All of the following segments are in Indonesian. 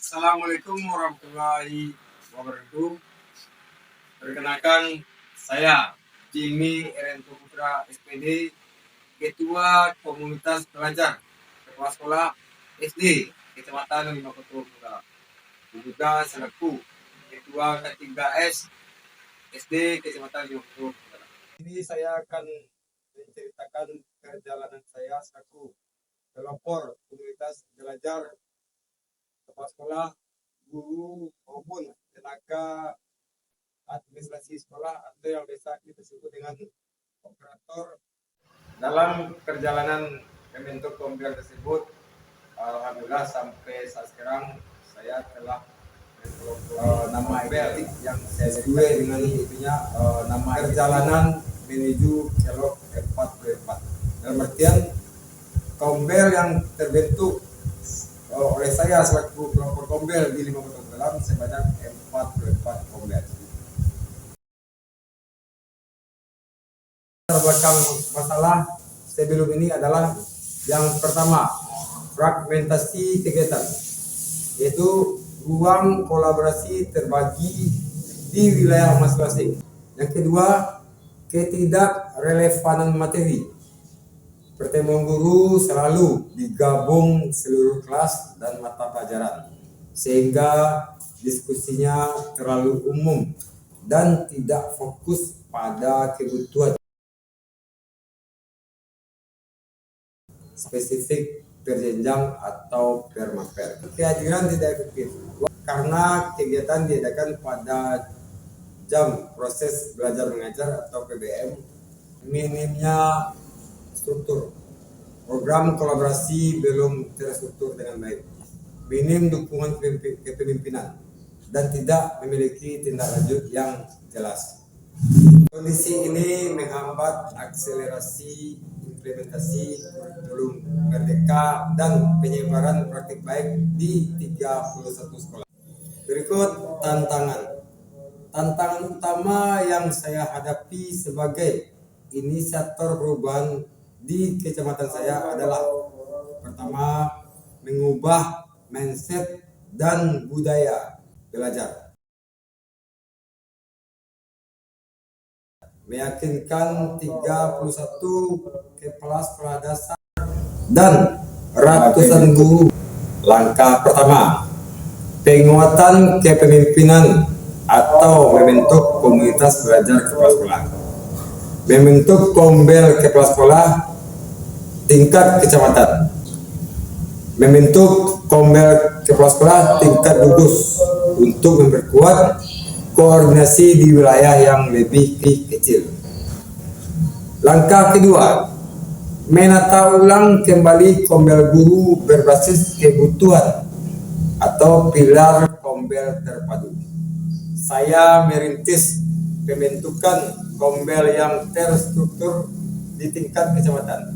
Assalamualaikum warahmatullahi wabarakatuh. Perkenalkan, saya Jimmy Erento Putra SPD, Ketua Komunitas Pelajar Kepala Sekolah SD Kecamatan Lima Koto Putra. Juga selaku Ketua K3S SD Kecamatan Lima Koto Putra. Ini saya akan menceritakan perjalanan saya selaku pelopor komunitas belajar kepala sekolah, guru maupun tenaga administrasi sekolah atau yang biasa kita sebut dengan operator. Dalam perjalanan membentuk Kombel tersebut, alhamdulillah sampai saat sekarang saya telah nama Kombel yang saya sesuai dengan itunya nama perjalanan menuju Kelok 44. Dalam artian Kombel yang terbentuk oleh saya selaku pelopor Kombel di 5 Kota Dalam sebanyak 44 Kombel. Belakang masalah sebelum ini adalah yang pertama, fragmentasi kegiatan, yaitu ruang kolaborasi terbagi di wilayah masing-masing. Yang kedua, ketidakrelevanan materi. Pertemuan guru selalu digabung seluruh kelas dan mata pelajaran, sehingga diskusinya terlalu umum dan tidak fokus pada kebutuhan spesifik berjenjang atau per maper. Kehadiran tidak efektif karena kegiatan diadakan pada jam proses belajar mengajar atau PBM, minimnya struktur, program kolaborasi belum terstruktur dengan baik, minim dukungan kepemimpinan, dan tidak memiliki tindak lanjut yang jelas. Kondisi ini menghambat akselerasi implementasi kurikulum merdeka dan penyebaran praktik baik di 31 sekolah. Berikut tantangan. Tantangan utama yang saya hadapi sebagai inisiator perubahan di kecamatan saya adalah pertama, mengubah mindset dan budaya belajar. Meyakinkan 31 kepala sekolah dasar dan ratusan guru. Langkah pertama, penguatan kepemimpinan atau membentuk komunitas belajar kepala sekolah. Membentuk Kombel kepala sekolah tingkat kecamatan. Membentuk Kombel kepala sekolah tingkat gugus untuk memperkuat koordinasi di wilayah yang lebih kecil. Langkah kedua, menata ulang kembali Kombel guru berbasis kebutuhan atau pilar Kombel terpadu. Saya merintis pembentukan Kombel yang terstruktur di tingkat kecamatan.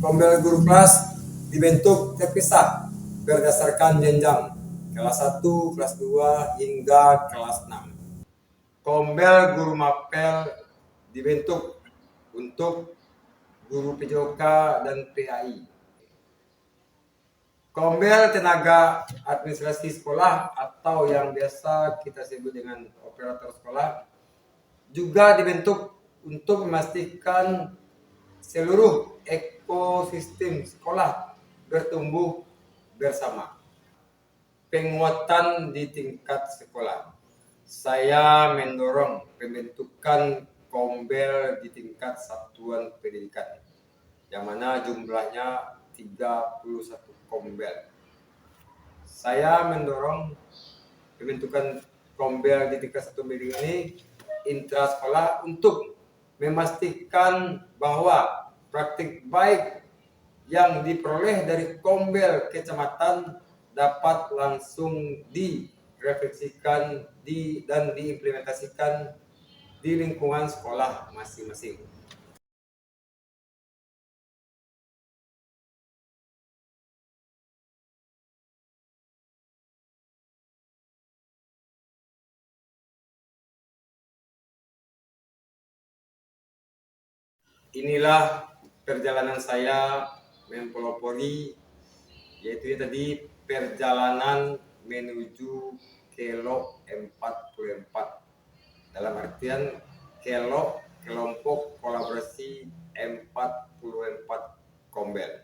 Kombel guru kelas dibentuk terpisah berdasarkan jenjang kelas 1, kelas 2, hingga kelas 6. Kombel guru mapel dibentuk untuk guru PJOK dan PAI. Kombel tenaga administrasi sekolah atau yang biasa kita sebut dengan operator sekolah juga dibentuk untuk memastikan seluruh ekosistem sekolah bertumbuh bersama. Penguatan di tingkat sekolah. Saya mendorong pembentukan Kombel di tingkat satuan pendidikan, yang mana jumlahnya 31 Kombel. Saya mendorong pembentukan Kombel di tingkat satuan pendidikan ini intra sekolah untuk memastikan bahwa praktik baik yang diperoleh dari Kombel kecamatan dapat langsung direfleksikan dan diimplementasikan di lingkungan sekolah masing-masing. Inilah perjalanan saya mempelopori, yaitu tadi perjalanan menuju Kelo 44. Dalam artian Kelo kelompok kolaborasi 44 Kombel.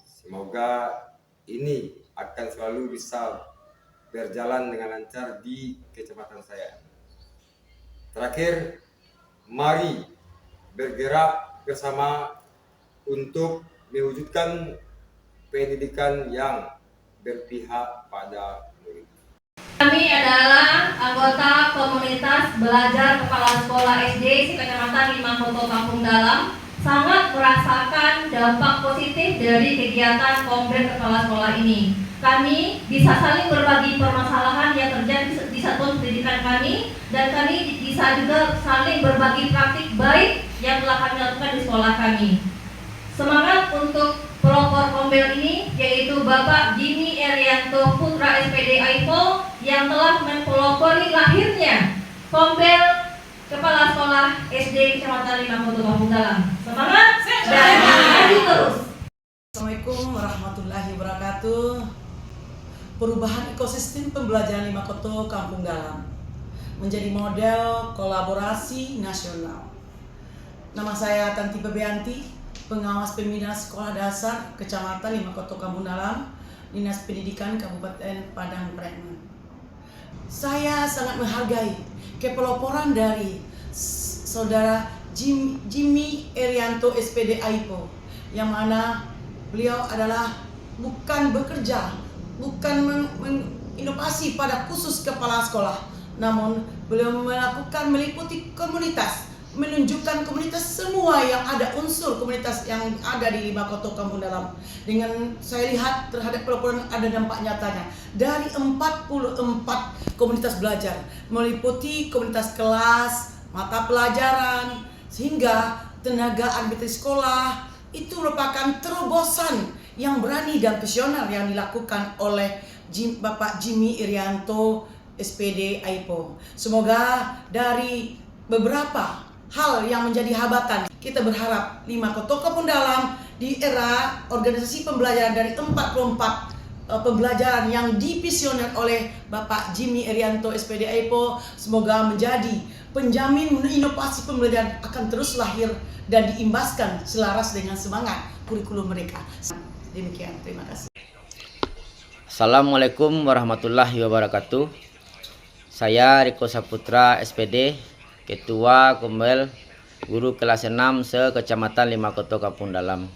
Semoga ini akan selalu bisa berjalan dengan lancar di kecamatan saya. Terakhir, mari bergerak bersama untuk mewujudkan pendidikan yang berpihak pada murid. Kami adalah anggota komunitas belajar kepala sekolah SD Kecamatan Limangkoto Kampung Dalam, sangat merasakan dampak positif dari kegiatan Kombel Kepala Sekolah ini. Kami bisa saling berbagi permasalahan yang terjadi di satuan pendidikan kami, dan kami bisa juga saling berbagi praktik baik yang telah kami lakukan di sekolah kami. Semangat untuk pelopor Kombel ini yaitu Bapak Jimmy Erianto Putra SPD AIPO yang telah mempelopori lahirnya Kombel Kepala Sekolah SD Kecamatan Limangkoto Kampung Dalam. Semangat dan maju terus. Assalamualaikum warahmatullahi wabarakatuh. Perubahan ekosistem pembelajaran Limangkoto Kampung Dalam menjadi model kolaborasi nasional. Nama saya Tanti Pebeanti, pengawas pembinaan sekolah dasar Kecamatan Limangkoto Kampung Dalam, Dinas Pendidikan Kabupaten Padang Preman. Saya sangat menghargai kepeloporan dari saudara Jimmy Erianto SPD AIPO, yang mana beliau adalah bukan bekerja, bukan menginovasi pada khusus kepala sekolah, namun beliau meliputi komunitas, menunjukkan komunitas semua yang ada, unsur komunitas yang ada di Limangkoto Kampung Dalam. Dengan saya lihat terhadap peloporan ada dampak nyatanya. Dari 44 komunitas belajar, meliputi komunitas kelas, mata pelajaran, sehingga tenaga administrasi sekolah, itu merupakan terobosan yang berani dan visioner yang dilakukan oleh Bapak Jimmy Erianto SPD AIPO. Semoga dari beberapa hal yang menjadi hambatan, kita berharap Limangkoto Kampung Dalam di era organisasi pembelajaran dari 44 pembelajaran yang divisioner oleh Bapak Jimmy Erianto SPD AIPO, semoga menjadi penjamin inovasi pembelajaran akan terus lahir dan diimbaskan selaras dengan semangat kurikulum mereka. Demikian, terima kasih. Assalamualaikum warahmatullahi wabarakatuh. Saya Riko Saputra SPD, Ketua Kombel Guru kelas 6 se-Kecamatan Limangkoto Kampung Dalam.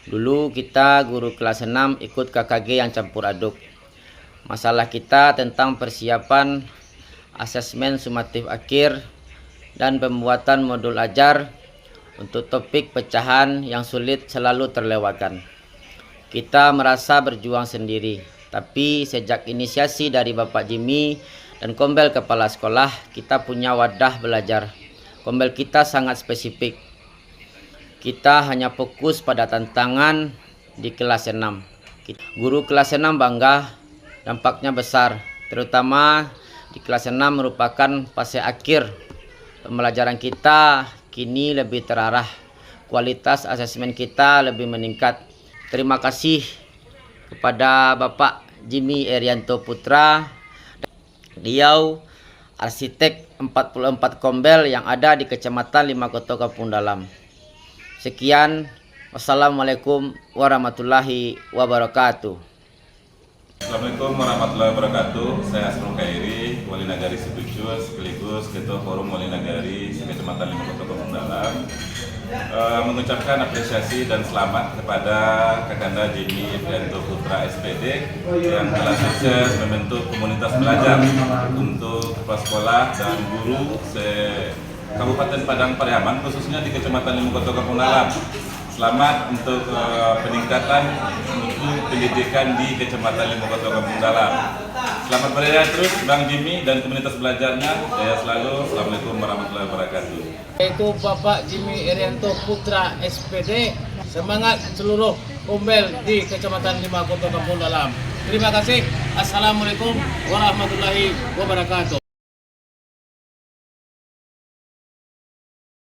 Dulu kita guru kelas 6 ikut KKG yang campur aduk. Masalah kita tentang persiapan asesmen sumatif akhir dan pembuatan modul ajar untuk topik pecahan yang sulit selalu terlewatkan. Kita merasa berjuang sendiri, tapi sejak inisiasi dari Bapak Jimmy dan Kombel Kepala Sekolah, kita punya wadah belajar. Kombel kita sangat spesifik. Kita hanya fokus pada tantangan di kelas 6. Guru kelas 6 bangga, dampaknya besar, terutama di kelas 6 merupakan fase akhir. Pembelajaran kita kini lebih terarah, kualitas asesmen kita lebih meningkat. Terima kasih kepada Bapak Jimmy Erianto Putra, beliau arsitek 44 Kombel yang ada di Kecamatan Limangkoto Kampung Dalam. Sekian, wassalamualaikum warahmatullahi wabarakatuh. Assalamualaikum warahmatullahi wabarakatuh. Saya Asrul Khairi, Wali Nagari Sibucus, sekaligus Ketua Forum Wali Nagari Kecamatan Limangkoto Kampung Dalam. Mengucapkan apresiasi dan selamat kepada Kakanda Jimmy Erianto Putra SPD yang telah sukses membentuk komunitas belajar untuk kepala sekolah dan guru Kabupaten Padang Pariaman, khususnya di Kecamatan Limangkoto Kampung Dalam. Selamat untuk peningkatan mutu pendidikan di Kecamatan Limangkoto Kampung Dalam. Selamat berjaya terus Bang Jimmy dan komunitas belajarnya. Jaya selalu. Assalamualaikum warahmatullahi wabarakatuh. Yaitu Bapak Jimmy Erianto Putra SPD, semangat seluruh Kombel di Kecamatan Limangkoto Kampung Dalam. Terima kasih. Assalamualaikum warahmatullahi wabarakatuh.